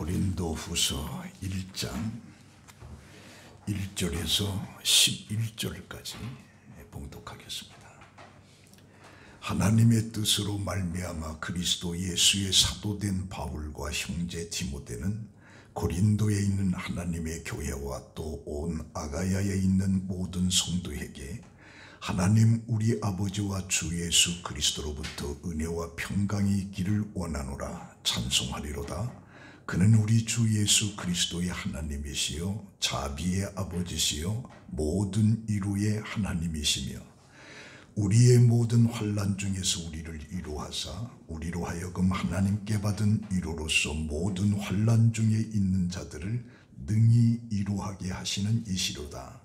고린도후서 1장 1절에서 11절까지 봉독하겠습니다. 하나님의 뜻으로 말미암아 그리스도 예수의 사도된 바울과 형제 디모데는 고린도에 있는 하나님의 교회와 또 온 아가야에 있는 모든 성도에게 하나님 우리 아버지와 주 예수 그리스도로부터 은혜와 평강이 있기를 원하노라 찬송하리로다. 그는 우리 주 예수 그리스도의 하나님이시요 자비의 아버지시요 모든 이루의 하나님이시며 우리의 모든 환난 중에서 우리를 위로하사 우리로 하여금 하나님께 받은 위로로서 모든 환난 중에 있는 자들을 능히 위로하게 하시는 이시로다.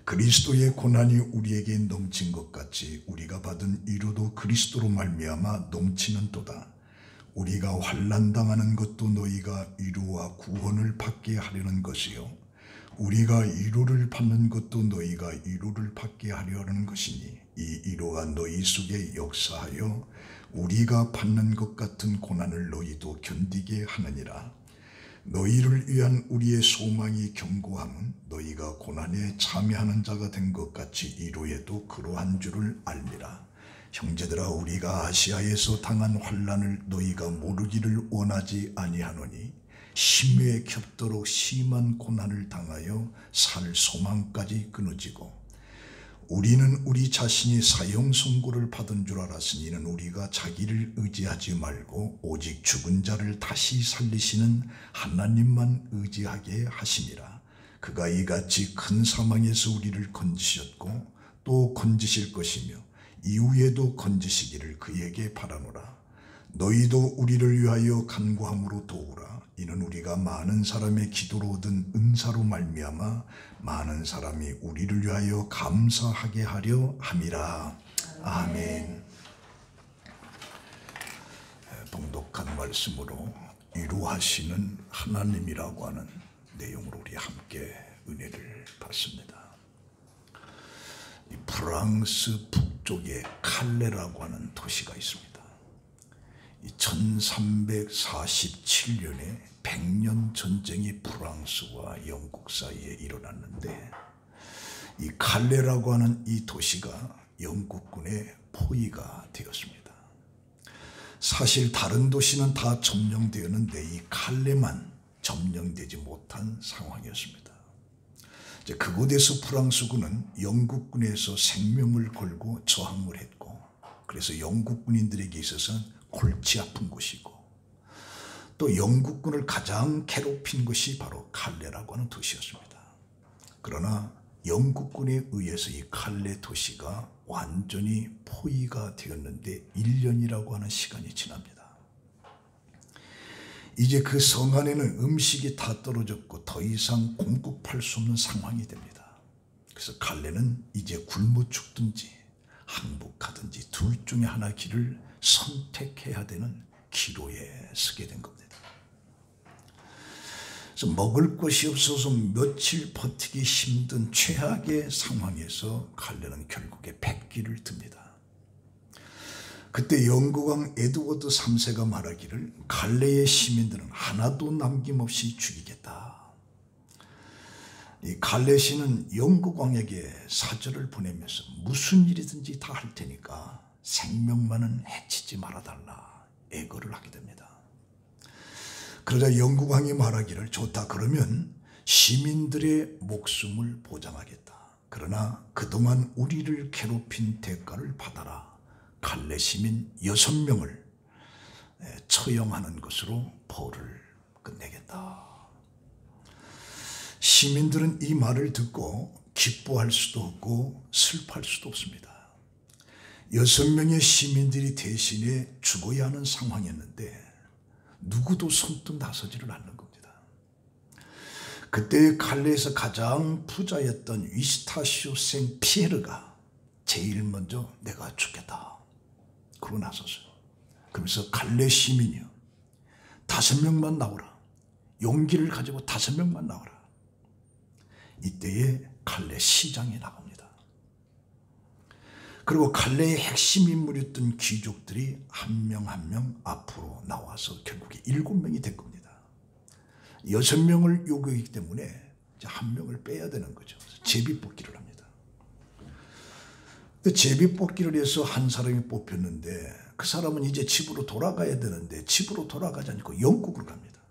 그리스도의 고난이 우리에게 넘친 것 같이 우리가 받은 위로도 그리스도로 말미암아 넘치는도다. 우리가 환난 당하는 것도 너희가 위로와 구원을 받게 하려는 것이요 우리가 위로를 받는 것도 너희가 위로를 받게 하려는 것이니 이 위로가 너희 속에 역사하여 우리가 받는 것 같은 고난을 너희도 견디게 하느니라. 너희를 위한 우리의 소망이 견고함은 너희가 고난에 참여하는 자가 된 것 같이 위로에도 그러한 줄을 알미라. 형제들아, 우리가 아시아에서 당한 환난을 너희가 모르기를 원하지 아니하노니 심외에 겹도록 심한 고난을 당하여 살 소망까지 끊어지고 우리는 우리 자신이 사형 선고를 받은 줄 알았으니 이는 우리가 자기를 의지하지 말고 오직 죽은 자를 다시 살리시는 하나님만 의지하게 하심이라. 그가 이같이 큰 사망에서 우리를 건지셨고 또 건지실 것이며 이후에도 건지시기를 그에게 바라노라. 너희도 우리를 위하여 간구함으로 도우라. 이는 우리가 많은 사람의 기도로 얻은 은사로 말미암아 많은 사람이 우리를 위하여 감사하게 하려 함이라. 아멘. 봉독한 말씀으로 위로하시는 하나님이라고 하는 내용으로 우리 함께 은혜를 받습니다. 이 프랑스 북쪽에 칼레라고 하는 도시가 있습니다. 1347년에 100년 전쟁이 프랑스와 영국 사이에 일어났는데 이 칼레라고 하는 이 도시가 영국군의 포위가 되었습니다. 사실 다른 도시는 다 점령되었는데 이 칼레만 점령되지 못한 상황이었습니다. 그곳에서 프랑스군은 영국군에서 생명을 걸고 저항을 했고 그래서 영국군인들에게 있어서는 골치 아픈 곳이고 또 영국군을 가장 괴롭힌 것이 바로 칼레라고 하는 도시였습니다. 그러나 영국군에 의해서 이 칼레 도시가 완전히 포위가 되었는데 1년이라고 하는 시간이 지납니다. 이제 그 성 안에는 음식이 다 떨어졌고 더 이상 공급할 수 없는 상황이 됩니다. 그래서 칼레는 이제 굶어 죽든지 항복하든지 둘 중에 하나 길을 선택해야 되는 기로에 서게 된 겁니다. 그래서 먹을 것이 없어서 며칠 버티기 힘든 최악의 상황에서 칼레는 결국에 백기를 듭니다. 그때 영국왕 에드워드 3세가 말하기를 칼레의 시민들은 하나도 남김없이 죽이겠다. 이 칼레 시는 영국왕에게 사절을 보내면서 무슨 일이든지 다 할 테니까 생명만은 해치지 말아달라 애거를 하게 됩니다. 그러자 영국왕이 말하기를 좋다, 그러면 시민들의 목숨을 보장하겠다. 그러나 그동안 우리를 괴롭힌 대가를 받아라. 칼레 시민 6명을 처형하는 것으로 벌을 끝내겠다. 시민들은 이 말을 듣고 기뻐할 수도 없고 슬퍼할 수도 없습니다. 6명의 시민들이 대신에 죽어야 하는 상황이었는데 누구도 선뜻 나서지를 않는 겁니다. 그때 칼레에서 가장 부자였던 위스타시오 생 피에르가 제일 먼저 내가 죽겠다 그러고 나섰어요. 그러면서 칼레 시민이요 5명만 나오라. 용기를 가지고 5명만 나오라. 이때에 칼레 시장이 나옵니다. 그리고 칼레의 핵심 인물이었던 귀족들이 한 명 한 명 앞으로 나와서 결국에 7명이 된 겁니다. 6명을 요구하기 때문에 이제 한 명을 빼야 되는 거죠. 제비뽑기를 합니다. 근데 제비뽑기를 해서 한 사람이 뽑혔는데 그 사람은 이제 집으로 돌아가야 되는데 집으로 돌아가지 않고 영국으로 갑니다.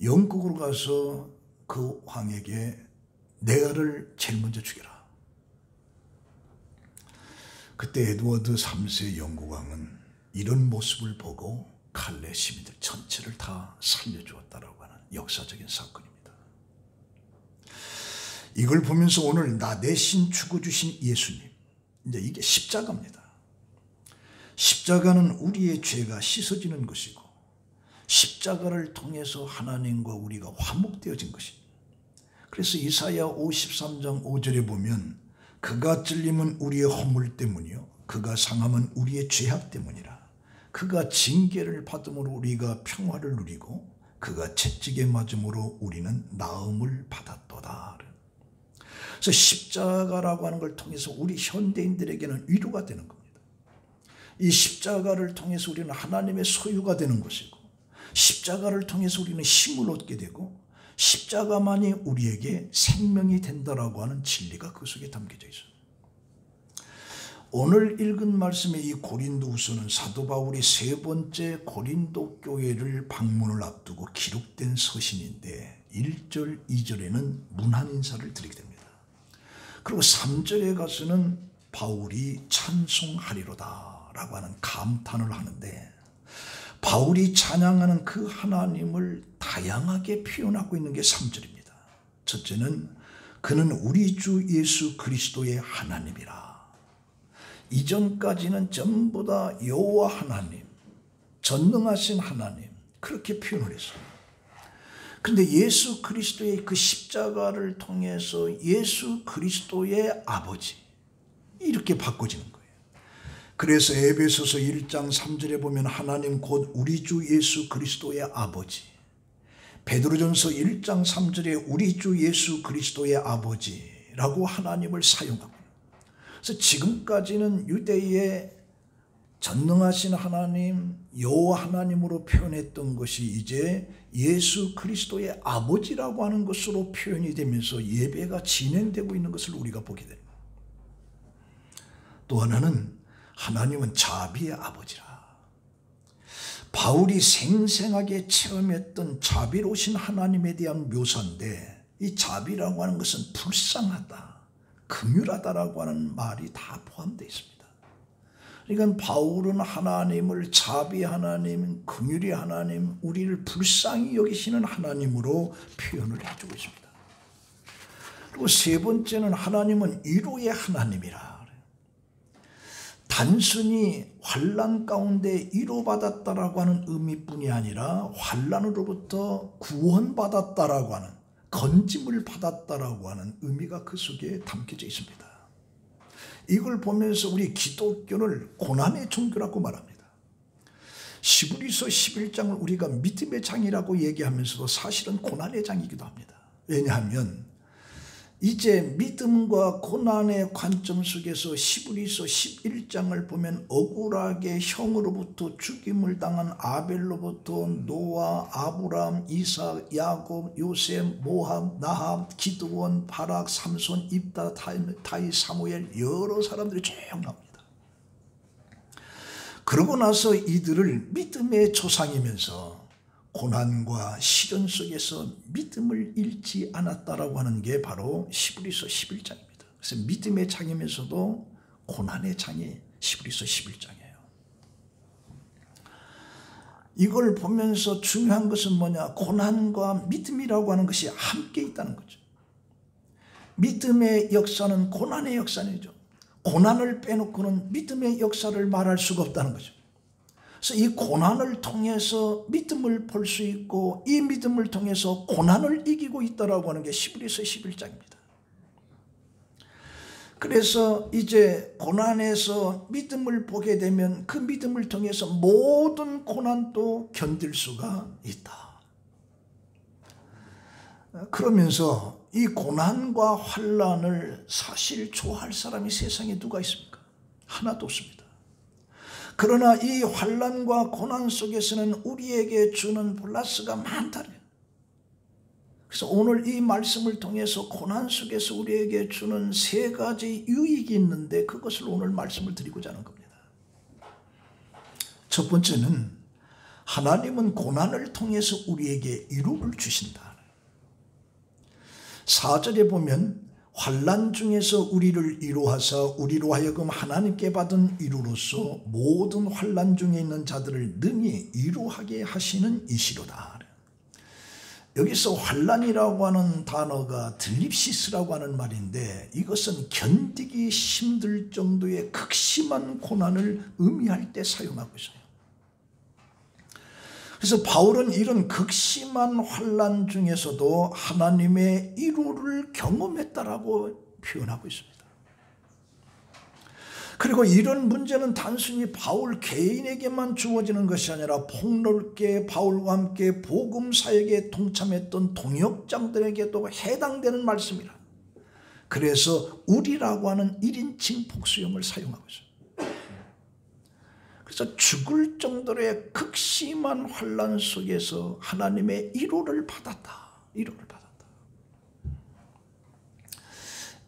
영국으로 가서 그 왕에게 내가를 제일 먼저 죽여라. 그때 에드워드 3세 영국 왕은 이런 모습을 보고 칼레 시민들 전체를 다 살려주었다라고 하는 역사적인 사건입니다. 이걸 보면서 오늘 나 대신 죽어주신 예수님, 이제 이게 십자가입니다. 십자가는 우리의 죄가 씻어지는 것이고 십자가를 통해서 하나님과 우리가 화목되어진 것입니다. 그래서 이사야 53장 5절에 보면 그가 찔림은 우리의 허물 때문이요 그가 상함은 우리의 죄악 때문이라. 그가 징계를 받음으로 우리가 평화를 누리고 그가 채찍에 맞음으로 우리는 나음을 받았도다. 그래서 십자가라고 하는 걸 통해서 우리 현대인들에게는 위로가 되는 겁니다. 이 십자가를 통해서 우리는 하나님의 소유가 되는 것이고 십자가를 통해서 우리는 힘을 얻게 되고 십자가만이 우리에게 생명이 된다라고 하는 진리가 그 속에 담겨져 있어요. 오늘 읽은 말씀의 이 고린도후서는 사도 바울이 세 번째 고린도 교회를 방문을 앞두고 기록된 서신인데 1절, 2절에는 문안 인사를 드리게 됩니다. 그리고 3절에 가서는 바울이 찬송하리로다 라고 하는 감탄을 하는데 바울이 찬양하는 그 하나님을 다양하게 표현하고 있는 게 3절입니다. 첫째는 그는 우리 주 예수 그리스도의 하나님이라. 이전까지는 전부 다 여호와 하나님, 전능하신 하나님 그렇게 표현을 했어요. 그런데 예수 그리스도의 그 십자가를 통해서 예수 그리스도의 아버지 이렇게 바꿔지는 거예요. 그래서 에베소서 1장 3절에 보면 하나님 곧 우리 주 예수 그리스도의 아버지, 베드로전서 1장 3절에 우리 주 예수 그리스도의 아버지라고 하나님을 사용하고, 그래서 지금까지는 유대의 전능하신 하나님, 여호와 하나님으로 표현했던 것이 이제 예수 그리스도의 아버지라고 하는 것으로 표현이 되면서 예배가 진행되고 있는 것을 우리가 보게 됩니다. 또 하나는 하나님은 자비의 아버지라. 바울이 생생하게 체험했던 자비로우신 하나님에 대한 묘사인데 이 자비라고 하는 것은 불쌍하다, 긍휼하다라고 하는 말이 다 포함되어 있습니다. 그러니까 바울은 하나님을 자비 하나님, 긍휼의 하나님, 우리를 불쌍히 여기시는 하나님으로 표현을 해주고 있습니다. 그리고 세 번째는 하나님은 위로의 하나님이라. 단순히 환난 가운데 위로받았다라고 하는 의미뿐이 아니라 환난으로부터 구원받았다라고 하는, 건짐을 받았다라고 하는 의미가 그 속에 담겨져 있습니다. 이걸 보면서 우리 기독교를 고난의 종교라고 말합니다. 히브리서 11장을 우리가 믿음의 장이라고 얘기하면서도 사실은 고난의 장이기도 합니다. 왜냐하면 이제 믿음과 고난의 관점 속에서 히브리서 11장을 보면 억울하게 형으로부터 죽임을 당한 아벨로부터 노아, 아브람, 이삭, 야곱, 요셉, 모함, 나합, 기드온, 바락, 삼손, 입다, 다윗, 사무엘 여러 사람들이 쭉 나옵니다. 그러고 나서 이들을 믿음의 조상이면서 고난과 시련 속에서 믿음을 잃지 않았다라고 하는 게 바로 히브리서 11장입니다. 그래서 믿음의 장이면서도 고난의 장이 히브리서 11장이에요. 이걸 보면서 중요한 것은 뭐냐? 고난과 믿음이라고 하는 것이 함께 있다는 거죠. 믿음의 역사는 고난의 역사이죠. 고난을 빼놓고는 믿음의 역사를 말할 수가 없다는 거죠. 그래서 이 고난을 통해서 믿음을 볼 수 있고 이 믿음을 통해서 고난을 이기고 있다라고 하는 게 히브리서 11장입니다. 그래서 이제 고난에서 믿음을 보게 되면 그 믿음을 통해서 모든 고난도 견딜 수가 있다. 그러면서 이 고난과 환난을 사실 좋아할 사람이 세상에 누가 있습니까? 하나도 없습니다. 그러나 이 환난과 고난 속에서는 우리에게 주는 플러스가 많다. 그래서 오늘 이 말씀을 통해서 고난 속에서 우리에게 주는 세 가지 유익이 있는데 그것을 오늘 말씀을 드리고자 하는 겁니다. 첫 번째는 하나님은 고난을 통해서 우리에게 위로를 주신다. 4절에 보면 환난 중에서 우리를 위로하사 우리로 하여금 하나님께 받은 위로로서 모든 환난 중에 있는 자들을 능히 위로하게 하시는 이시로다. 여기서 환난이라고 하는 단어가 들립시스라고 하는 말인데 이것은 견디기 힘들 정도의 극심한 고난을 의미할 때 사용하고 있어요. 그래서 바울은 이런 극심한 환난 중에서도 하나님의 위로를 경험했다라고 표현하고 있습니다. 그리고 이런 문제는 단순히 바울 개인에게만 주어지는 것이 아니라 폭넓게 바울과 함께 복음 사역에 동참했던 동역장들에게도 해당되는 말씀이라. 그래서 우리라고 하는 1인칭 복수형을 사용하고 있습니다. 그래서 죽을 정도의 극심한 환난 속에서 하나님의 위로를 받았다. 위로를 받았다.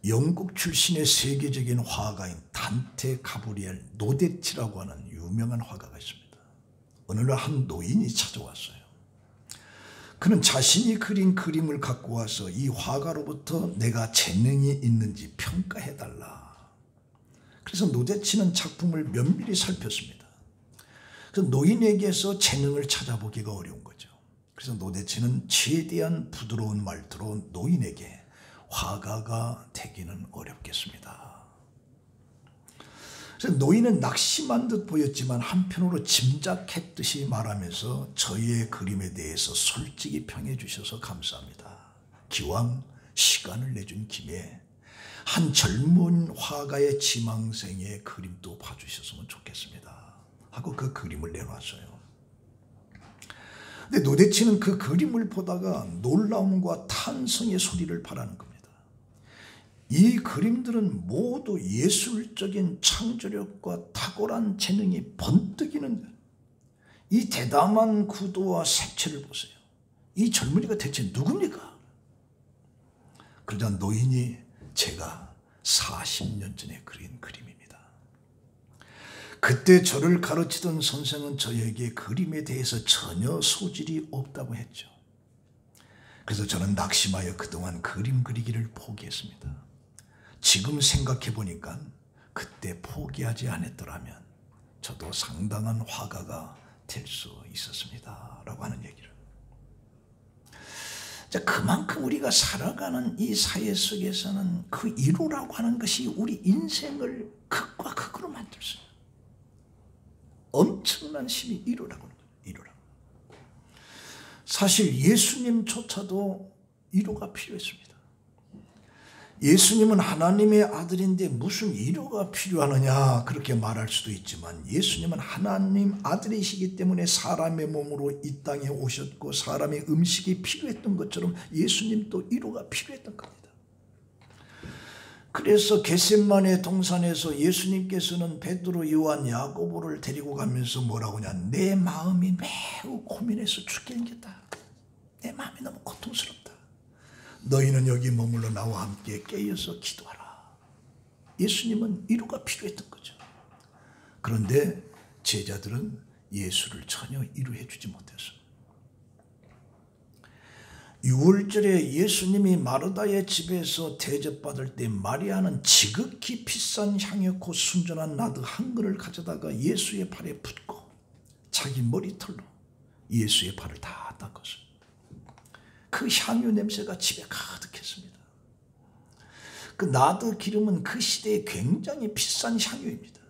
영국 출신의 세계적인 화가인 단테 가브리엘 노데치라고 하는 유명한 화가가 있습니다. 어느 날 한 노인이 찾아왔어요. 그는 자신이 그린 그림을 갖고 와서 이 화가로부터 내가 재능이 있는지 평가해달라. 그래서 노데치는 작품을 면밀히 살폈습니다. 그래서 노인에게서 재능을 찾아보기가 어려운 거죠. 그래서 노데치는 최대한 부드러운 말투로 노인에게 화가가 되기는 어렵겠습니다. 그래서 노인은 낙심한 듯 보였지만 한편으로 짐작했듯이 말하면서 저희의 그림에 대해서 솔직히 평해 주셔서 감사합니다. 기왕 시간을 내준 김에 한 젊은 화가의 지망생의 그림도 봐주셨으면 좋겠습니다. 하고 그 그림을 내놨어요. 근데 노데치는 그 그림을 보다가 놀라움과 탄성의 소리를 발하는 겁니다. 이 그림들은 모두 예술적인 창조력과 탁월한 재능이 번뜩이는 이 대담한 구도와 색채를 보세요. 이 젊은이가 대체 누굽니까? 그러자 노인이 제가 40년 전에 그린 그림입니다. 그때 저를 가르치던 선생은 저에게 그림에 대해서 전혀 소질이 없다고 했죠. 그래서 저는 낙심하여 그동안 그림 그리기를 포기했습니다. 지금 생각해 보니까 그때 포기하지 않았더라면 저도 상당한 화가가 될 수 있었습니다. 라고 하는 얘기를. 자, 그만큼 우리가 살아가는 이 사회 속에서는 그 위로라고 하는 것이 우리 인생을 극과 극으로 만들 수 있어요. 엄청난 힘이 위로라고 하는 거예요. 위로라고. 사실 예수님조차도 위로가 필요했습니다. 예수님은 하나님의 아들인데 무슨 위로가 필요하느냐 그렇게 말할 수도 있지만 예수님은 하나님 아들이시기 때문에 사람의 몸으로 이 땅에 오셨고 사람의 음식이 필요했던 것처럼 예수님도 위로가 필요했던 겁니다. 그래서 겟세마네 동산에서 예수님께서는 베드로, 요한, 야고보를 데리고 가면서 뭐라고 하냐, 내 마음이 매우 고민해서 죽겠다. 내 마음이 너무 고통스럽다. 너희는 여기 머물러 나와 함께 깨어서 기도하라. 예수님은 위로가 필요했던 거죠. 그런데 제자들은 예수를 전혀 위로해 주지 못했어요. 6월절에 예수님이 마르다의 집에서 대접받을 때 마리아는 지극히 비싼 향유고 순전한 나드 한 그릇을 가져다가 예수의 발에 붓고 자기 머리털로 예수의 발을 다 닦았어요. 그 향유 냄새가 집에 가득했습니다. 그 나드 기름은 그 시대에 굉장히 비싼 향유입니다.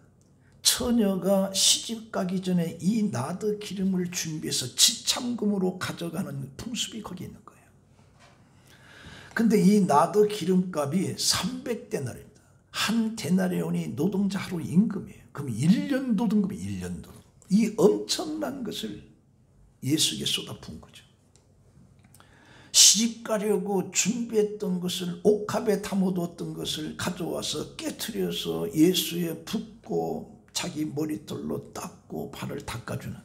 처녀가 시집 가기 전에 이 나드 기름을 준비해서 지참금으로 가져가는 풍습이 거기 있는 거예요. 근데 이 나드 기름값이 300데나리입니다. 한 데나리온이 노동자 하루 임금이에요. 그럼 1년 노동금이 1년 노동. 이 엄청난 것을 예수에게 쏟아부은 거죠. 시집 가려고 준비했던 것을 옥합에 담아두었던 것을 가져와서 깨트려서 예수에 붓고 자기 머리털로 닦고 발을 닦아주는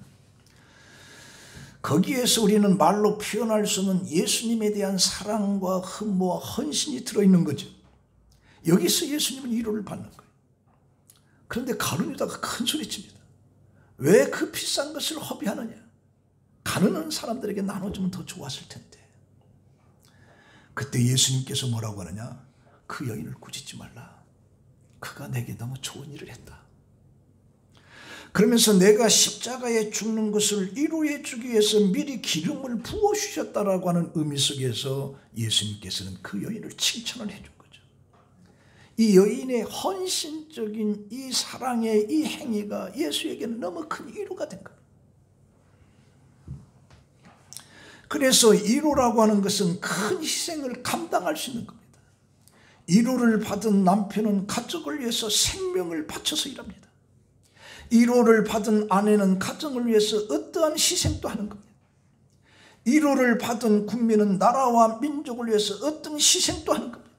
거기에서 우리는 말로 표현할 수 없는 예수님에 대한 사랑과 흠모와 헌신이 들어있는 거죠. 여기서 예수님은 위로를 받는 거예요. 그런데 가룟 유다가 큰 소리칩니다. 왜 그 비싼 것을 허비하느냐? 가난한 사람들에게 나눠주면 더 좋았을 텐데. 그때 예수님께서 뭐라고 하느냐? 그 여인을 꾸짖지 말라. 그가 내게 너무 좋은 일을 했다. 그러면서 내가 십자가에 죽는 것을 이루어 주기 위해서 미리 기름을 부어주셨다라고 하는 의미 속에서 예수님께서는 그 여인을 칭찬을 해준 거죠. 이 여인의 헌신적인 이 사랑의 이 행위가 예수에게는 너무 큰 위로가 된 거예요. 그래서 위로라고 하는 것은 큰 희생을 감당할 수 있는 겁니다. 위로를 받은 남편은 가족을 위해서 생명을 바쳐서 일합니다. 위로를 받은 아내는 가정을 위해서 어떠한 희생도 하는 겁니다. 위로를 받은 국민은 나라와 민족을 위해서 어떤 희생도 하는 겁니다.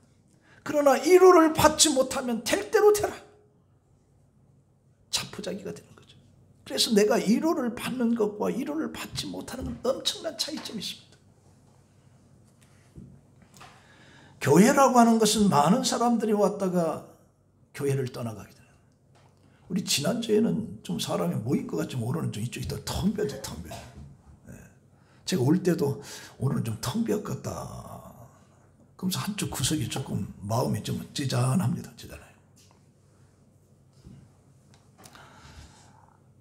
그러나 위로를 받지 못하면 될 대로 되라. 자포자기가 되는 거죠. 그래서 내가 위로를 받는 것과 위로를 받지 못하는 건 엄청난 차이점이 있습니다. 교회라고 하는 것은 많은 사람들이 왔다가 교회를 떠나가게 돼요. 우리 지난주에는 좀 사람이 모인 것 같지만 오늘은 좀 이쪽이 더 텅 비었죠, 텅 비어. 제가 올 때도 오늘은 좀 텅 비었겠다. 그러면서 한쪽 구석이 조금 마음이 좀 찌잔합니다. 찌잔해요.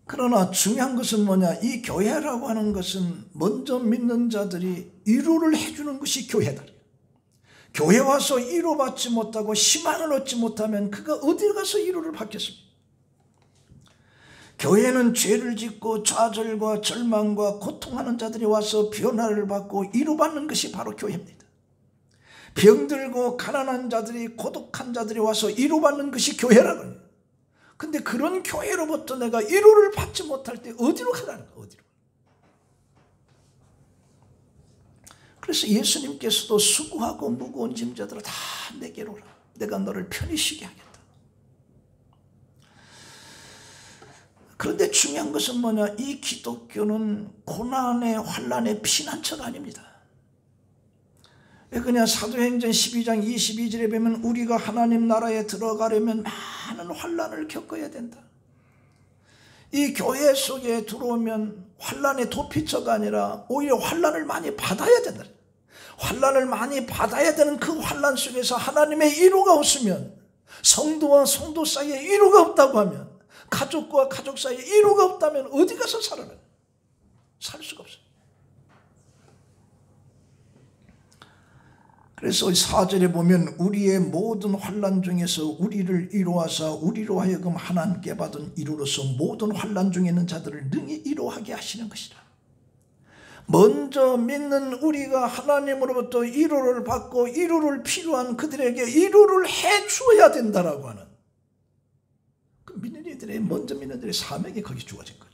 그러나 중요한 것은 뭐냐? 이 교회라고 하는 것은 먼저 믿는 자들이 위로를 해주는 것이 교회다. 교회 와서 위로받지 못하고 희망을 얻지 못하면 그가 어디 가서 위로를 받겠습니까? 교회는 죄를 짓고 좌절과 절망과 고통하는 자들이 와서 변화를 받고 위로받는 것이 바로 교회입니다. 병들고 가난한 자들이 고독한 자들이 와서 위로받는 것이 교회라고요. 근데 그런 교회로부터 내가 위로를 받지 못할 때 어디로 가라는 거야? 어디로? 그래서 예수님께서도 수고하고 무거운 짐자들아 다 내게로 오라. 내가 너를 편히 쉬게 하겠다. 그런데 중요한 것은 뭐냐? 이 기독교는 고난의 환난의 피난처가 아닙니다. 왜 그냥 사도행전 12장 22절에 보면 우리가 하나님 나라에 들어가려면 많은 환난을 겪어야 된다. 이 교회 속에 들어오면 환난의 도피처가 아니라 오히려 환난을 많이 받아야 된다. 환난을 많이 받아야 되는 그 환난 속에서 하나님의 위로가 없으면, 성도와 성도 사이에 위로가 없다고 하면, 가족과 가족 사이에 위로가 없다면 어디 가서 살아요? 살 수가 없어요. 그래서 4절에 보면 우리의 모든 환난 중에서 우리를 위로하사 우리로 하여금 하나님께 받은 위로로서 모든 환난 중에 있는 자들을 능히 위로하게 하시는 것이라. 먼저 믿는 우리가 하나님으로부터 위로를 받고 위로를 필요한 그들에게 위로를 해주어야 된다라고 하는 그 믿는 이들의 먼저 믿는 이들의 사명이 거기 주어진 거죠.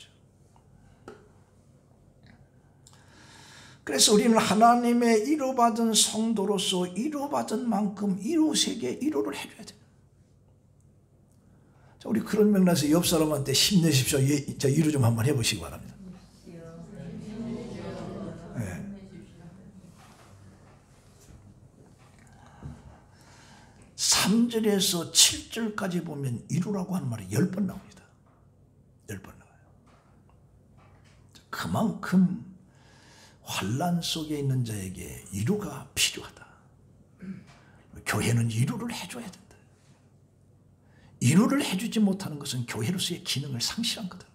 그래서 우리는 하나님의 위로받은 성도로서 위로받은 만큼 이웃에게 위로를 해줘야 돼요. 자, 우리 그런 맥락에서 옆 사람한테 힘내십시오. 자, 위로 좀 한번 해보시기 바랍니다. 네. 3절에서 7절까지 보면 위로라고 하는 말이 10번 나옵니다. 10번 나와요. 그만큼 환난 속에 있는 자에게 위로가 필요하다. 교회는 위로를 해줘야 된다. 위로를 해주지 못하는 것은 교회로서의 기능을 상실한 거다.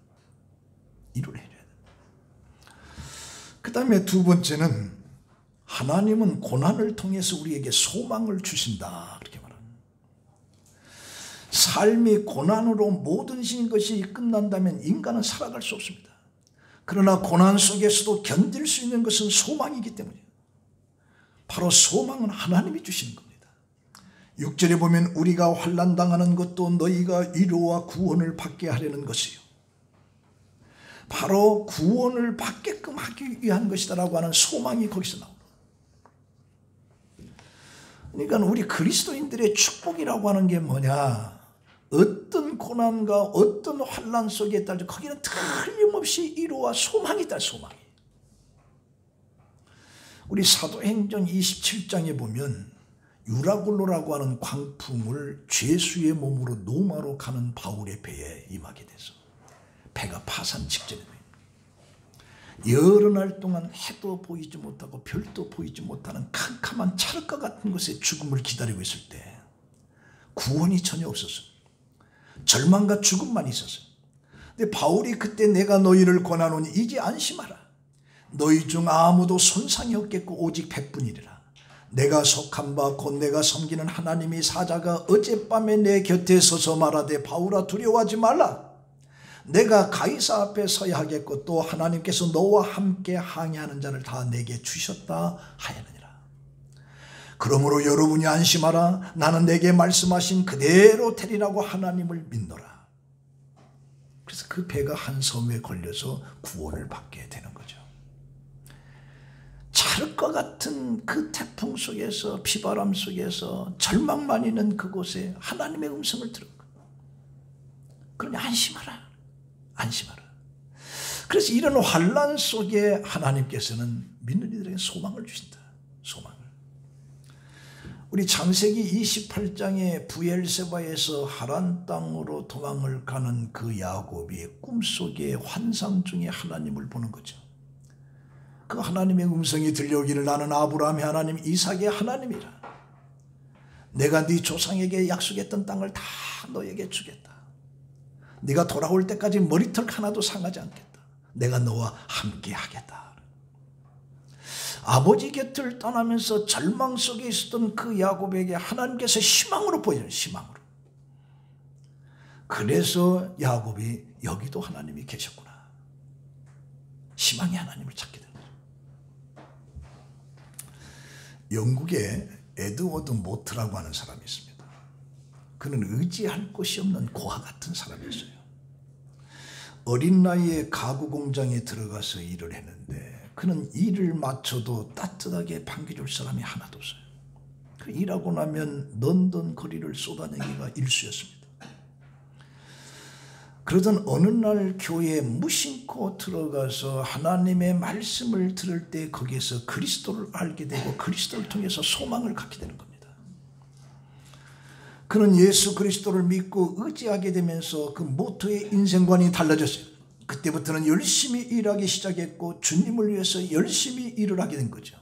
위로를 해줘야 된다. 그 다음에 두 번째는 하나님은 고난을 통해서 우리에게 소망을 주신다. 그렇게 말합니다. 삶이 고난으로 모든 것이 끝난다면 인간은 살아갈 수 없습니다. 그러나 고난 속에서도 견딜 수 있는 것은 소망이기 때문이에요. 바로 소망은 하나님이 주시는 겁니다. 6절에 보면 우리가 환난 당하는 것도 너희가 위로와 구원을 받게 하려는 것이요. 바로 구원을 받게끔 하기 위한 것이다라고 하는 소망이 거기서 나옵니다. 그러니까 우리 그리스도인들의 축복이라고 하는 게 뭐냐? 어떤 고난과 어떤 환난 속에 있다 거기는 틀림없이 위로와 소망이 있다. 소망이. 우리 사도행전 27장에 보면 유라굴로라고 하는 광풍을 죄수의 몸으로 노마로 가는 바울의 배에 임하게 돼서 배가 파산 직전에 여러 날 동안 해도 보이지 못하고 별도 보이지 못하는 캄캄한 찰과 같은 곳에 죽음을 기다리고 있을 때 구원이 전혀 없었어요. 절망과 죽음만 있었어요. 근데 바울이 그때 내가 너희를 권하노니 이제 안심하라. 너희 중 아무도 손상이 없겠고 오직 백분이리라. 내가 속한 바 곧 내가 섬기는 하나님이 사자가 어젯밤에 내 곁에 서서 말하되 바울아 두려워하지 말라. 내가 가이사 앞에 서야 하겠고 또 하나님께서 너와 함께 항해하는 자를 다 내게 주셨다 하였느니라. 그러므로 여러분이 안심하라. 나는 내게 말씀하신 그대로 되리라고 하나님을 믿노라. 그래서 그 배가 한 섬에 걸려서 구원을 받게 되는 거죠. 찰과 같은 그 태풍 속에서 비바람 속에서 절망만 있는 그곳에 하나님의 음성을 들은 거예요. 그러니 안심하라. 안심하라. 그래서 이런 환난 속에 하나님께서는 믿는 이들에게 소망을 주신다. 소망을. 우리 창세기 28장에 부엘세바에서 하란 땅으로 도망을 가는 그 야곱이 꿈속에 환상 중에 하나님을 보는 거죠. 그 하나님의 음성이 들려오기를 나는 아브라함의 하나님 이삭의 하나님이라. 내가 네 조상에게 약속했던 땅을 다 너에게 주겠다. 네가 돌아올 때까지 머리털 하나도 상하지 않겠다. 내가 너와 함께 하겠다. 아버지 곁을 떠나면서 절망 속에 있었던 그 야곱에게 하나님께서 희망으로 보여요. 희망으로. 그래서 야곱이 여기도 하나님이 계셨구나. 희망의 하나님을 찾게 된 거죠. 영국에 에드워드 모트라고 하는 사람이 있습니다. 그는 의지할 곳이 없는 고아 같은 사람이었어요. 어린 나이에 가구 공장에 들어가서 일을 했는데 그는 일을 마쳐도 따뜻하게 반겨줄 사람이 하나도 없어요. 그 일하고 나면 런던 거리를 쏟아내기가 일쑤였습니다. 그러던 어느 날 교회에 무심코 들어가서 하나님의 말씀을 들을 때 거기에서 그리스도를 알게 되고 그리스도를 통해서 소망을 갖게 되는 겁니다. 그는 예수 그리스도를 믿고 의지하게 되면서 그 모토의 인생관이 달라졌어요. 그때부터는 열심히 일하기 시작했고 주님을 위해서 열심히 일을 하게 된 거죠.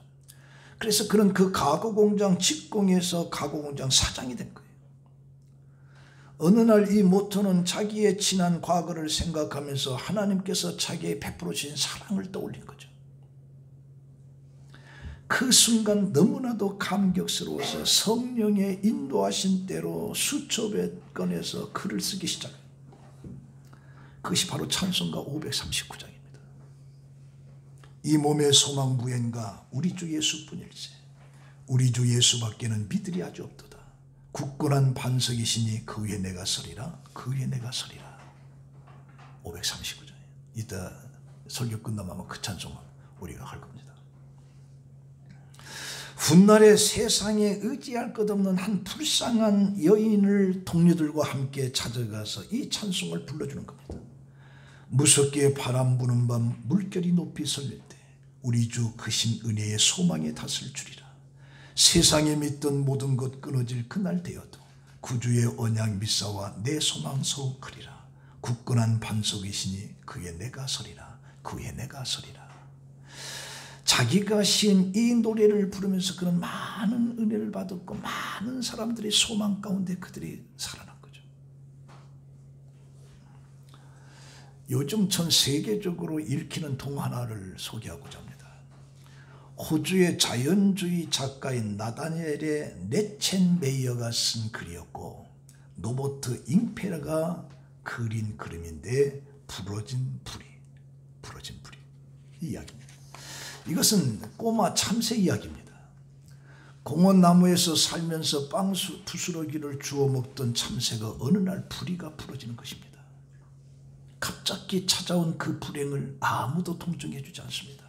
그래서 그는 그 가구공장 직공에서 가구공장 사장이 된 거예요. 어느 날 이 모토는 자기의 지난 과거를 생각하면서 하나님께서 자기의 베풀어 주신 사랑을 떠올린 거죠. 그 순간 너무나도 감격스러워서 성령의 인도하신 대로 수첩에 꺼내서 글을 쓰기 시작해요. 그것이 바로 찬송가 539장입니다. 이 몸의 소망 무엔가 우리 주 예수뿐일세. 우리 주 예수밖에는 믿으리 아주 없도다. 굳건한 반석이시니 그 위에 내가 서리라. 그 위에 내가 서리라. 539장이에요. 이따 설교 끝나면 그 찬송 우리가 할 겁니다. 훗날에 세상에 의지할 것 없는 한 불쌍한 여인을 동료들과 함께 찾아가서 이 찬송을 불러주는 겁니다. 무섭게 바람 부는 밤 물결이 높이 설릴 때 우리 주 크신 은혜의 소망에 닿을 주리라. 세상에 믿던 모든 것 끊어질 그날 되어도 구주의 언약 믿사와 내 소망 서욱하리라. 굳건한 반석이시니 그에 내가 서리라. 그에 내가 서리라. 자기가 신 이 노래를 부르면서 그런 많은 은혜를 받았고 많은 사람들의 소망 가운데 그들이 살아난 거죠. 요즘 전 세계적으로 읽히는 동 하나를 소개하고자 합니다. 호주의 자연주의 작가인 나다니엘의 네첸메이어가 쓴 글이었고 노버트 잉페라가 그린 그림인데 부러진 부리 이 이야기입니다. 이것은 꼬마 참새 이야기입니다. 공원나무에서 살면서 부스러기를 주워 먹던 참새가 어느 날 부리가 부러지는 것입니다. 갑자기 찾아온 그 불행을 아무도 동정해 주지 않습니다.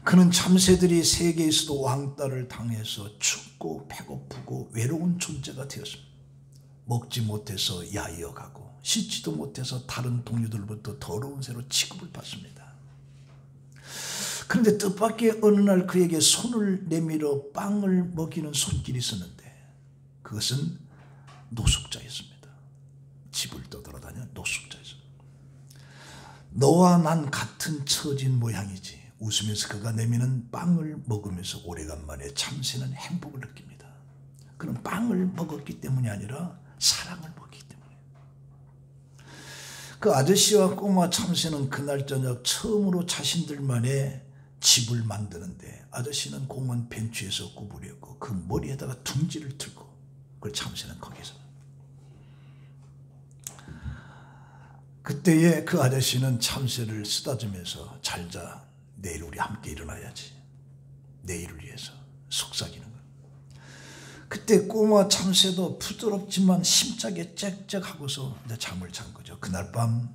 그는 참새들이 세계에서도 왕따를 당해서 춥고 배고프고 외로운 존재가 되었습니다. 먹지 못해서 야이어가고 씻지도 못해서 다른 동료들로부터 더러운 새로 취급을 받습니다. 그런데 뜻밖의 어느 날 그에게 손을 내밀어 빵을 먹이는 손길이 있었는데 그것은 노숙자였습니다. 집을 떠돌아다니는 노숙자였습니다. 너와 난 같은 처진 모양이지. 웃으면서 그가 내미는 빵을 먹으면서 오래간만에 참새는 행복을 느낍니다. 그는 빵을 먹었기 때문이 아니라 사랑을 먹기 때문에. 그 아저씨와 꼬마 참새는 그날 저녁 처음으로 자신들만의 집을 만드는데 아저씨는 공원 벤치에서 구부렸고 그 머리에다가 둥지를 틀고 그 참새는 거기서. 그때에 그 아저씨는 참새를 쓰다듬으면서 잘 자. 내일 우리 함께 일어나야지. 내일을 위해서 속삭이는 거예요. 그때 꼬마 참새도 부드럽지만 심차게 짹짹하고서 이제 잠을 잔 거죠. 그날 밤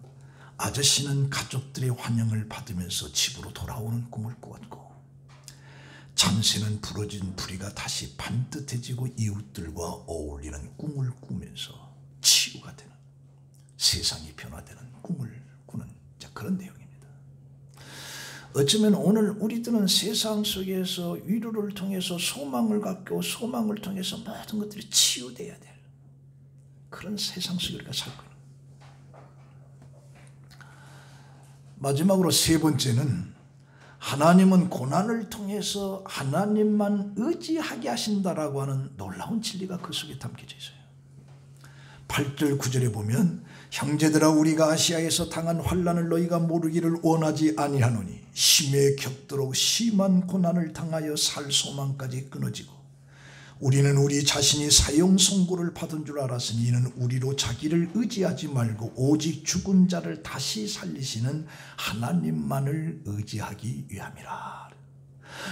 아저씨는 가족들의 환영을 받으면서 집으로 돌아오는 꿈을 꾸었고 참새는 부러진 부리가 다시 반듯해지고 이웃들과 어울리는 꿈을 꾸면서 치유가 되는, 세상이 변화되는 꿈을 꾸는 그런 내용입니다. 어쩌면 오늘 우리들은 세상 속에서 위로를 통해서 소망을 갖고 소망을 통해서 모든 것들이 치유돼야 될 그런 세상 속에 우리가 살고 있는. 마지막으로 세 번째는 하나님은 고난을 통해서 하나님만 의지하게 하신다라고 하는 놀라운 진리가 그 속에 담겨져 있어요. 8절 9절에 보면 형제들아 우리가 아시아에서 당한 환난을 너희가 모르기를 원하지 아니하노니 심에 격도록 심한 고난을 당하여 살 소망까지 끊어지고 우리는 우리 자신이 사형 선고를 받은 줄 알았으니 이는 우리로 자기를 의지하지 말고 오직 죽은 자를 다시 살리시는 하나님만을 의지하기 위함이라.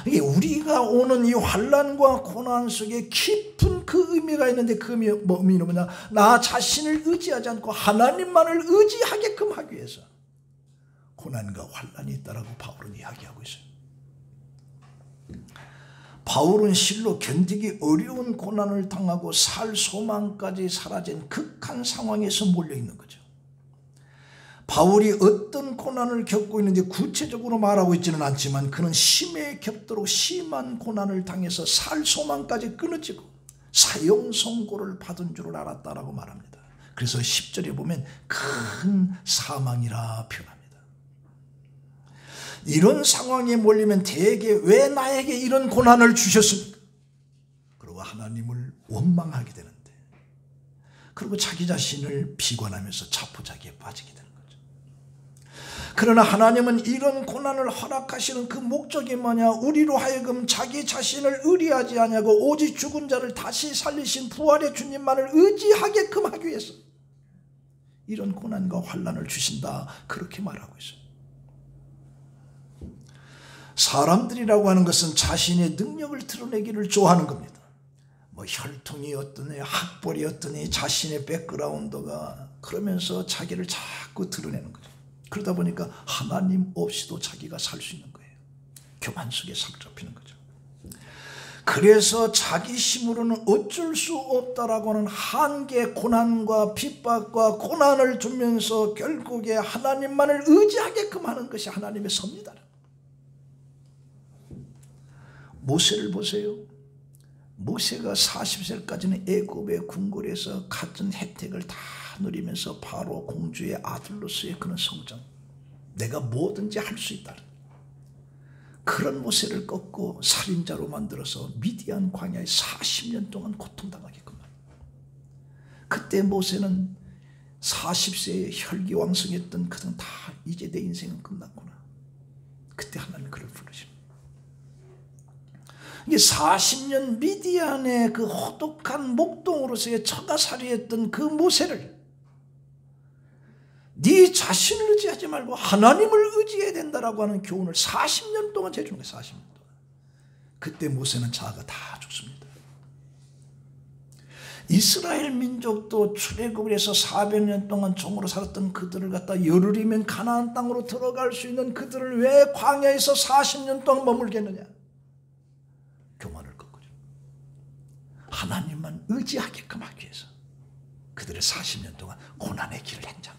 이게 우리가 오는 이 환난과 고난 속에 깊은 그 의미가 있는데 그 의미는 뭐냐? 나 자신을 의지하지 않고 하나님만을 의지하게끔 하기 위해서 고난과 환난이 있다라고 바울은 이야기하고 있어요. 바울은 실로 견디기 어려운 고난을 당하고 살 소망까지 사라진 극한 상황에서 몰려있는 거죠. 바울이 어떤 고난을 겪고 있는지 구체적으로 말하고 있지는 않지만 그는 심에 겹도록 심한 고난을 당해서 살 소망까지 끊어지고 사형 선고를 받은 줄을 알았다라고 말합니다. 그래서 10절에 보면 큰 사망이라 표현합니다. 이런 상황에 몰리면 대개 왜 나에게 이런 고난을 주셨습니까? 그리고 하나님을 원망하게 되는데 그리고 자기 자신을 비관하면서 자포자기에 빠지게 되는 거죠. 그러나 하나님은 이런 고난을 허락하시는 그 목적이 뭐냐? 우리로 하여금 자기 자신을 의리하지 아니하고 오직 죽은 자를 다시 살리신 부활의 주님만을 의지하게끔 하기 위해서 이런 고난과 환난을 주신다 그렇게 말하고 있어요. 사람들이라고 하는 것은 자신의 능력을 드러내기를 좋아하는 겁니다. 뭐 혈통이 어떠니 학벌이 어떠니 자신의 백그라운드가 그러면서 자기를 자꾸 드러내는 거죠. 그러다 보니까 하나님 없이도 자기가 살 수 있는 거예요. 교만 속에 사로잡히는 거죠. 그래서 자기 힘으로는 어쩔 수 없다라고 하는 한계, 고난과 핍박과 고난을 주면서 결국에 하나님만을 의지하게끔 하는 것이 하나님의 섭니다. 모세를 보세요. 모세가 40세까지는 애굽의 궁궐에서 갖은 혜택을 다 누리면서 바로 공주의 아들로서의 그런 성장, 내가 뭐든지 할 수 있다, 그런 모세를 꺾고 살인자로 만들어서 미디안 광야에 40년 동안 고통당하게끔. 그때 모세는 40세에 혈기왕성했던 그는 다 이제 내 인생은 끝났구나. 그때 하나님 그를 부르십니다. 이게 40년 미디안의 그 혹독한 목동으로서의 처가살이했던 그 모세를 네 자신을 의지하지 말고 하나님을 의지해야 된다라고 하는 교훈을 40년 동안 해주는 거예요. 40년 동안. 그때 모세는 자아가 다 죽습니다. 이스라엘 민족도 출애굽을 해서 400년 동안 종으로 살았던 그들을 갖다 열흘이면 가나안 땅으로 들어갈 수 있는 그들을 왜 광야에서 40년 동안 머물게 했느냐? 교만을 꺾고죠. 하나님만 의지하게끔 하기 위해서 그들의 40년 동안 고난의 길을 행장.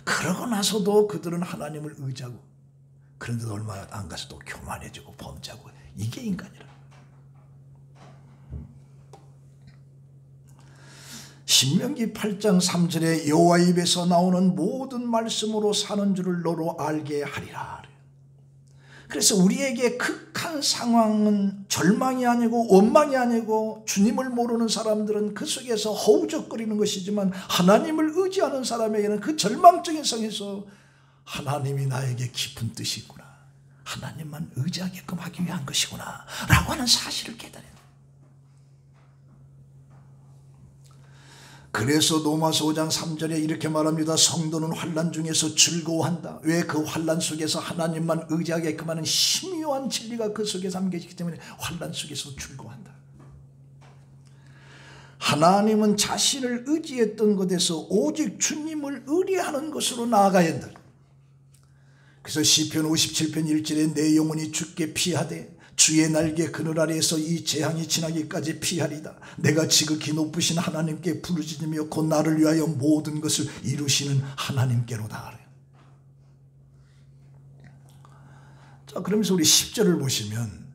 그러고 나서도 그들은 하나님을 의지하고 그런데도 얼마 안 가서 또 교만해지고 범죄하고. 이게 인간이라. 신명기 8장 3절에 여호와 입에서 나오는 모든 말씀으로 사는 줄을 너로 알게 하리라. 그래서 우리에게 극한 상황은 절망이 아니고 원망이 아니고, 주님을 모르는 사람들은 그 속에서 허우적거리는 것이지만 하나님을 의지하는 사람에게는 그 절망적인 상황에서 하나님이 나에게 깊은 뜻이 있구나, 하나님만 의지하게끔 하기 위한 것이구나 라고 하는 사실을 깨달아요. 그래서 로마서 5장 3절에 이렇게 말합니다. 성도는 환난 중에서 즐거워한다. 왜? 그 환난 속에서 하나님만 의지하게끔 하는 심오한 진리가 그 속에 담겨있기 때문에 환난 속에서 즐거워한다. 하나님은 자신을 의지했던 것에서 오직 주님을 의뢰하는 것으로 나아가야 한다. 그래서 시편 57편 1절에 내 영혼이 주께 피하되 주의 날개 그늘 아래에서 이 재앙이 지나기까지 피하리다. 내가 지극히 높으신 하나님께 부르짖으며 곧 나를 위하여 모든 것을 이루시는 하나님께로다. 자, 그러면서 우리 10절을 보시면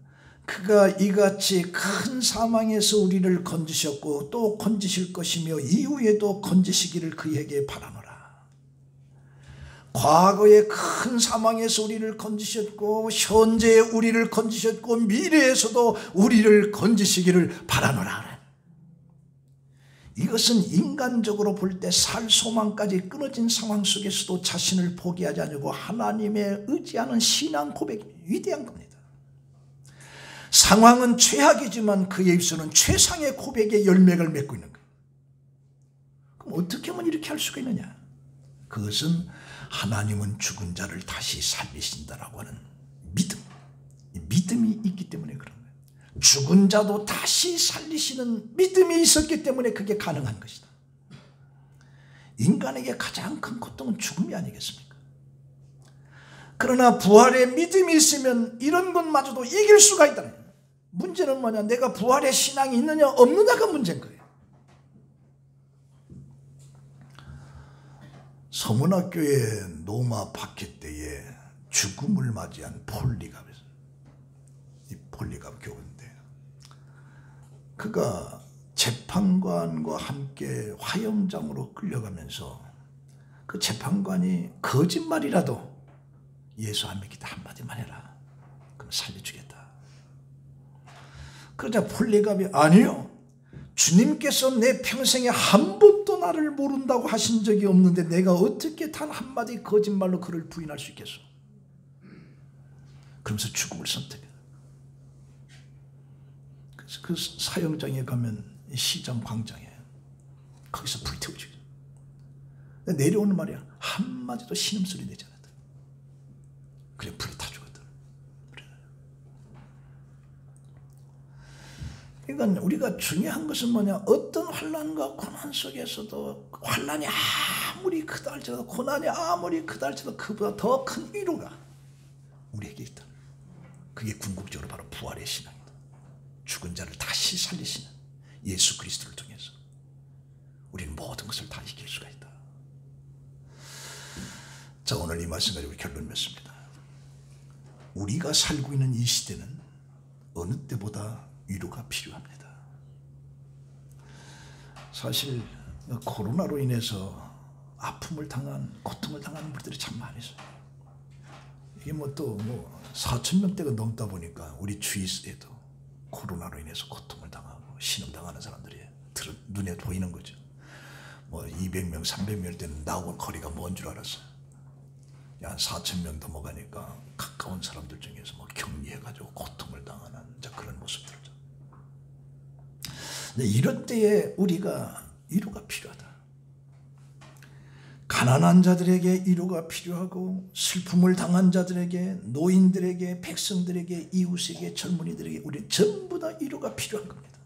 그가 이같이 큰 사망에서 우리를 건지셨고 또 건지실 것이며 이후에도 건지시기를 그에게 바라노라. 과거의 큰 사망에서 우리를 건지셨고 현재에 우리를 건지셨고 미래에서도 우리를 건지시기를 바라노라. 이것은 인간적으로 볼 때 살 소망까지 끊어진 상황 속에서도 자신을 포기하지 않고 하나님에 의지하는 신앙 고백이 위대한 겁니다. 상황은 최악이지만 그의 입술은 최상의 고백의 열매를 맺고 있는 거예요. 그럼 어떻게 하면 이렇게 할 수가 있느냐? 그것은 하나님은 죽은 자를 다시 살리신다라고 하는 믿음이 있기 때문에 그런 거예요. 죽은 자도 다시 살리시는 믿음이 있었기 때문에 그게 가능한 것이다. 인간에게 가장 큰 고통은 죽음이 아니겠습니까? 그러나 부활의 믿음이 있으면 이런 것마저도 이길 수가 있다. 문제는 뭐냐? 내가 부활의 신앙이 있느냐 없느냐가 문제인 거예요. 서문학교의 노마 박해 때에 죽음을 맞이한 폴리갑, 이 폴리갑 교우인데 그가 재판관과 함께 화형장으로 끌려가면서 그 재판관이 거짓말이라도 예수 안 믿겠다 한마디만 해라, 그럼 살려주겠다. 그러자 폴리갑이 아니요, 주님께서 내 평생에 한 번도 나를 모른다고 하신 적이 없는데 내가 어떻게 단 한마디 거짓말로 그를 부인할 수 있겠어? 그러면서 죽음을 선택해. 그래서 그 사형장에 가면 시장 광장에 거기서 불태워지죠. 내려오는 말이야, 한마디도 신음소리 내지 않았다. 그냥 불이 타 죽었다. 그러니까 우리가 중요한 것은 뭐냐? 어떤 환난과 고난 속에서도 환난이 아무리 크다 할지라도, 고난이 아무리 크다 할지라도 그보다 더 큰 위로가 우리에게 있다. 그게 궁극적으로 바로 부활의 신앙이다. 죽은 자를 다시 살리시는 예수 그리스도를 통해서 우리는 모든 것을 다 이길 수가 있다. 자, 오늘 이 말씀 가지고 결론 맺습니다. 우리가 살고 있는 이 시대는 어느 때보다 위로가 필요합니다. 사실 코로나로 인해서 아픔을 당한, 고통을 당하는 분들이 참 많이 있어요. 이게 또 4,000명대가 넘다 보니까 우리 주위에도 코로나로 인해서 고통을 당하고 신음당하는 사람들이 눈에 보이는 거죠. 200명, 300명 때는 나하고 거리가 먼 줄 알았어요. 한 4,000명 넘어가니까 가까운 사람들 중에서 격리해가지고 고통을 당하는 그런 모습들을. 근데 이런 때에 우리가 위로가 필요하다. 가난한 자들에게 위로가 필요하고, 슬픔을 당한 자들에게, 노인들에게, 백성들에게, 이웃에게, 젊은이들에게 우리는 전부 다 위로가 필요한 겁니다.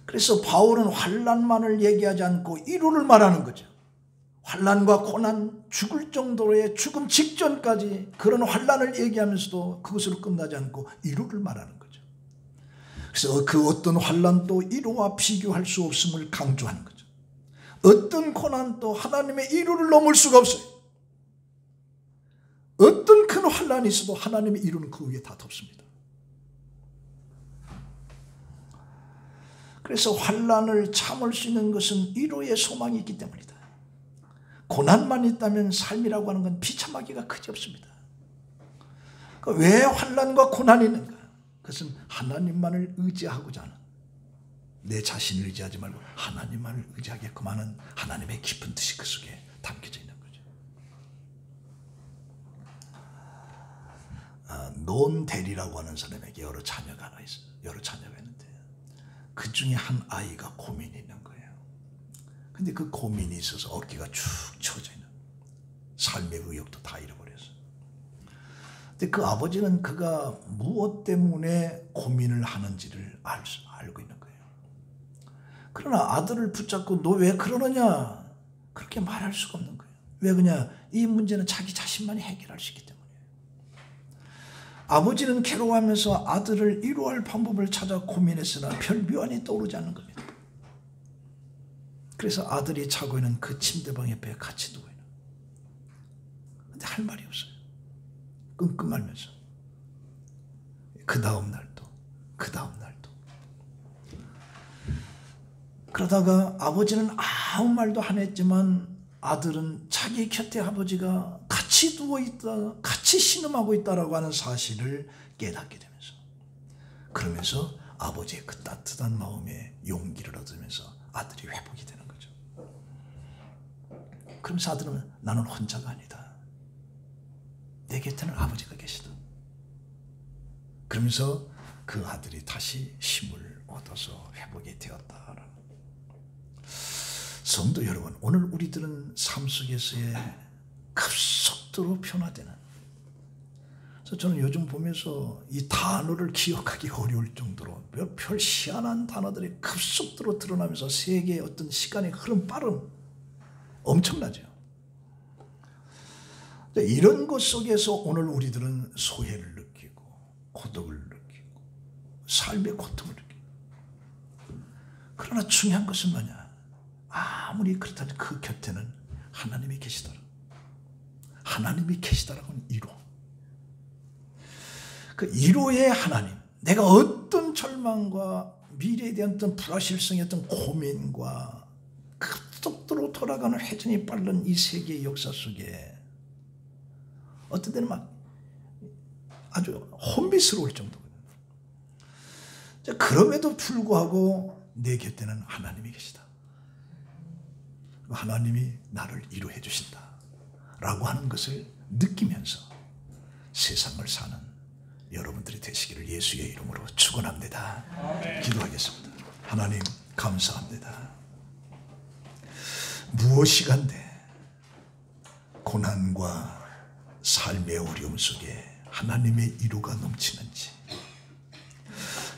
그래서 바울은 환난만을 얘기하지 않고 위로를 말하는 거죠. 환난과 고난, 죽을 정도의 죽음 직전까지 그런 환난을 얘기하면서도 그것으로 끝나지 않고 위로를 말하는 거죠. 그래서 그 어떤 환난도 위로와 비교할 수 없음을 강조하는 거죠. 어떤 고난도 하나님의 위로를 넘을 수가 없어요. 어떤 큰 환난이 있어도 하나님의 이루는 그 위에 다 덮습니다. 그래서 환난을 참을 수 있는 것은 위로의 소망이 있기 때문이다. 고난만 있다면 삶이라고 하는 건 비참하기가 그지없습니다. 왜 환난과 고난이 있는가? 그것은 하나님만을 의지하고자 하는, 내 자신을 의지하지 말고 하나님만을 의지하게끔 하는 하나님의 깊은 뜻이 그 속에 담겨져 있는 거죠. 논 대리라고 하는 사람에게 여러 자녀가 하나 있어요. 여러 자녀가 있는데 그 중에 한 아이가 고민이 있는 거예요. 근데 그 고민이 있어서 어깨가 축 처져 있는, 삶의 의욕도 다 잃어버렸어. 근데 그 아버지는 그가 무엇 때문에 고민을 하는지를 알고 있는 거예요. 그러나 아들을 붙잡고 너 왜 그러느냐 그렇게 말할 수가 없는 거예요. 왜 그러냐? 이 문제는 자기 자신만이 해결할 수 있기 때문이에요. 아버지는 괴로워하면서 아들을 위로할 방법을 찾아 고민했으나 별 묘안이 떠오르지 않는 겁니다. 그래서 아들이 자고 있는 그 침대방 옆에 같이 누워 있는. 근데 할 말이 없어요. 끙끙 앓면서. 그 다음 날도. 그러다가 아버지는 아무 말도 안 했지만 아들은 자기 곁에 아버지가 같이 누워있다, 같이 신음하고 있다라고 하는 사실을 깨닫게 되면서, 그러면서 아버지의 그 따뜻한 마음에 용기를 얻으면서 아들이 회복이 되는 거죠. 그러면서 아들은 나는 혼자가 아니다. 내 곁에는 아버지가 계시다. 그러면서 그 아들이 다시 힘을 얻어서 회복이 되었다. 성도 여러분, 오늘 우리들은 삶 속에서의 급속도로 변화되는, 그래서 저는 요즘 보면서 이 단어를 기억하기 어려울 정도로 몇 별 희한한 단어들이 급속도로 드러나면서 세계의 어떤 시간의 흐름 빠름 엄청나죠. 이런 것 속에서 오늘 우리들은 소외를 느끼고 고독을 느끼고 삶의 고통을 느끼고, 그러나 중요한 것은 뭐냐? 아무리 그렇다면 그 곁에는 하나님이 계시더라. 하나님이 계시다라고는 위로. 그 위로의 하나님, 내가 어떤 절망과 미래에 대한 어떤 불확실성의 어떤 고민과 급속도로 돌아가는 회전이 빠른 이 세계의 역사 속에 어떤 때는 막 아주 혼미스러울 정도거든요. 그럼에도 불구하고 내 곁에는 하나님이 계시다. 하나님이 나를 위로해 주신다 라고 하는 것을 느끼면서 세상을 사는 여러분들이 되시기를 예수의 이름으로 축원합니다. 기도하겠습니다. 하나님 감사합니다. 무엇이간데 고난과 삶의 어려움 속에 하나님의 위로가 넘치는지,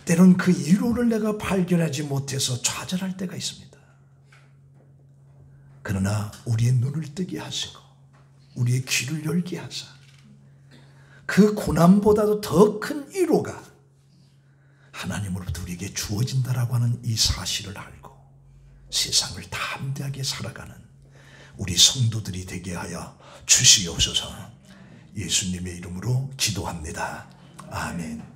때론 그 위로를 내가 발견하지 못해서 좌절할 때가 있습니다. 그러나 우리의 눈을 뜨게 하시고 우리의 귀를 열게 하사 그 고난보다도 더 큰 위로가 하나님으로부터 우리에게 주어진다라고 하는 이 사실을 알고 세상을 담대하게 살아가는 우리 성도들이 되게 하여 주시옵소서. 예수님의 이름으로 기도합니다. 아멘.